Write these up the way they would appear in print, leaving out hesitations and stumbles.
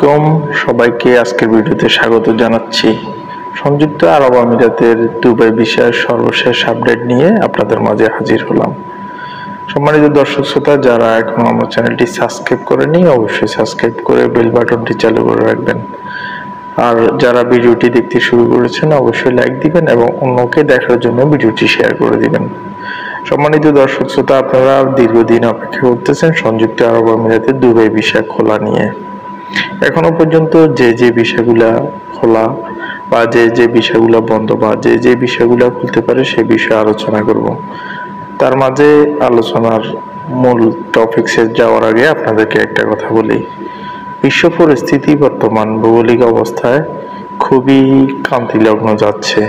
আলাইকুম সবাইকে আজকের ভিডিওতে স্বাগত জানাচ্ছি। সংযুক্ত আরব আমিরাতের দুবাই ভিসার সর্বশেষ আপডেট নিয়ে আপনাদের মাঝে হাজির হলাম। সম্মানিত দর্শক শ্রোতা, যারা এখনো আমার চ্যানেলটি সাবস্ক্রাইব করেনি অবশ্যই সাবস্ক্রাইব করে বেল বাটনটি চালু করে রাখবেন। আর যারা ভিডিওটি দেখতে শুরু করেছেন অবশ্যই লাইক দিবেন এবং অন্যকে দেখার জন্য ভিডিওটি শেয়ার করে দিবেন। সম্মানিত দর্শক শ্রোতা, আপনারা দীর্ঘদিন অপেক্ষা করতেছেন সংযুক্ত আরব আমিরাতের দুবাই ভিসা খোলা নিয়ে। এখনো পর্যন্ত যে বিষয়গুলা খোলা বা যে বিষয়গুলা বন্ধ বা যে বিষয়গুলা খুলতে পারে সেই বিষয়ে আলোচনা করব। তার মাঝে আলোচনার মূল টপিকসে যাওয়ার আগে আপনাদেরকে একটা কথা বলি। বিশ্ব পরিস্থিতি বর্তমান ভৌগোলিক অবস্থায় খুবই ক্রান্তিলগ্ন যাচ্ছে।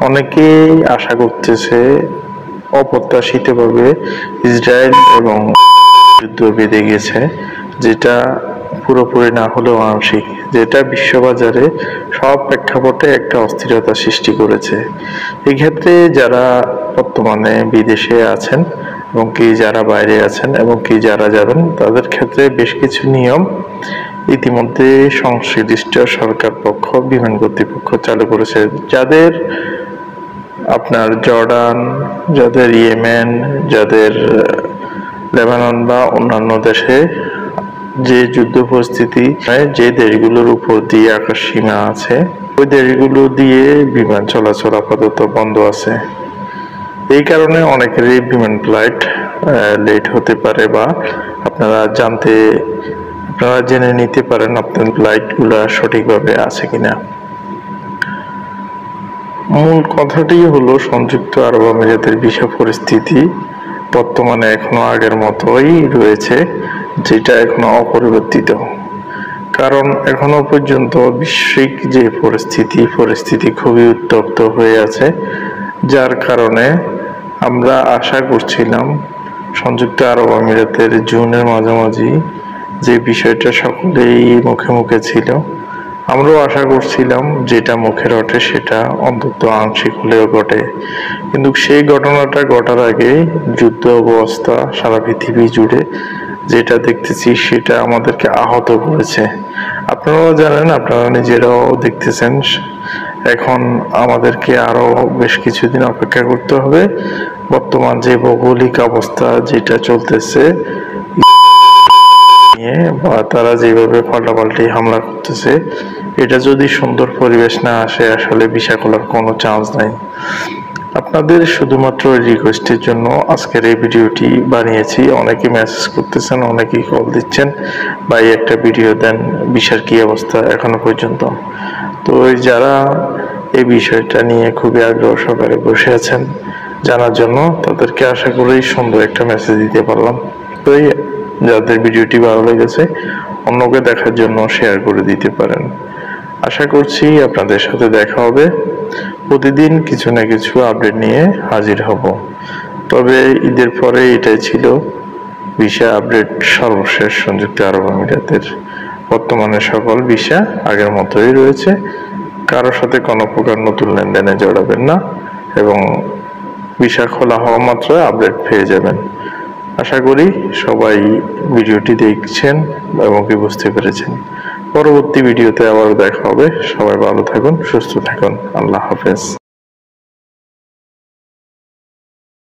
অনেকেই আশা করতেছে অপ্রত্যাশিতভাবে ইসরায়েল এবং যুদ্ধ বেঁধে গেছে, যেটা পুরোপুরি না হলেও আংশিক, যেটা বিশ্ববাজারে সব প্রেক্ষাপটে একটা অস্থিরতা সৃষ্টি করেছে। এক্ষেত্রে যারা বর্তমানে বিদেশে আছেন এবং কি যারা বাইরে আছেন এবং কি যারা যাবেন, তাদের ক্ষেত্রে বেশ কিছু নিয়ম ইতিমধ্যে সংশ্লিষ্ট সরকার পক্ষ বিমান কর্তৃপক্ষ চালু করেছে। যাদের আপনার জর্ডান, যাদের ইয়েমেন, যাদের লেবানন বা অন্যান্য দেশে যে যুদ্ধ পরিস্থিতি, যে দেশগুলোর উপর দিয়ে আকাশ সীমা আছে, ওই দেশগুলো দিয়ে বিমান চলাচল আপাতত বন্ধ আছে। এই কারণে অনেকেরই বিমান ফ্লাইট লেট হতে পারে বা আপনারা জেনে নিতে পারেন আপনার ফ্লাইটগুলো সঠিকভাবে আছে কিনা। মূল কথাটি হলো সংযুক্ত আরব আমিরাতের ভিসা পরিস্থিতি বর্তমানে এখনো আগের মতোই রয়েছে, যেটা এখনো অপরিবর্তিত। কারণ এখনো পর্যন্ত বৈশ্বিক যে পরিস্থিতি খুবই উত্তপ্ত হয়ে আছে, যার কারণে আমরা আশা করছিলাম সংযুক্ত আরব আমিরাতের জুনের মাঝামাঝি যে বিষয়টা সকলেই মুখে ছিল, আমরাও আশা করছিলাম যেটা মুখের ওঠে সেটা অন্তত আংশিক হলেও ঘটে। কিন্তু সেই ঘটনাটা ঘটার আগে যুদ্ধ অবস্থা সারা পৃথিবী জুড়ে যেটা দেখতেছি সেটা আমাদেরকে আহত করেছে। আপনারাও জানেন, আপনারা নিজেরাও দেখতেছেন, এখন আমাদেরকে আরো বেশ কিছুদিন অপেক্ষা করতে হবে। বর্তমান যে ভৌগোলিক অবস্থা যেটা চলতেছে বা তারা যেভাবে পাল্টাপাল্টি হামলা করতেছে, এটা যদি সুন্দর পরিবেশ না আসে, আসলে ভিসা খোলার কোনো চান্স নাই। আপনাদের শুধুমাত্র রিকোয়েস্টের জন্য আজকের এই ভিডিওটি বানিয়েছি। অনেকে মেসেজ করতেছেন, অনেকেই কল দিচ্ছেন, ভাই একটা ভিডিও দেন, ভিসার কি অবস্থা এখনো পর্যন্ত। তো যারা এই বিষয়টা নিয়ে খুবই আগ্রহ সহকারে বসে আছেন জানার জন্য, তাদেরকে আশা করি সুন্দর একটা মেসেজ দিতে পারলাম। তো যাদের ভিডিওটি ভালো লেগেছে অন্যকে দেখার জন্য শেয়ার করে দিতে পারেন। আশা করছি আপনাদের সাথে দেখা হবে। প্রতিদিন কিছু না কিছু আপডেট নিয়ে হাজির হব। তবে ঈদের পরে এটাই ছিল ভিসা আপডেট সর্বশেষ সংযুক্ত আরব আমিরাতের। বর্তমানে সকল ভিসা আগের মতোই রয়েছে, কারোর সাথে কোনো প্রকার নতুন লেনদেনে জড়াবেন না এবং ভিসা খোলা হওয়া মাত্র আপডেট পেয়ে যাবেন। আশা করি সবাই ভিডিওটি দেখছেন এবং কি বুঝতে পেরেছেন। পরবর্তী ভিডিওতে আবারও দেখা হবে। সবাই ভালো থাকুন, সুস্থ থাকুন। আল্লাহ হাফেজ।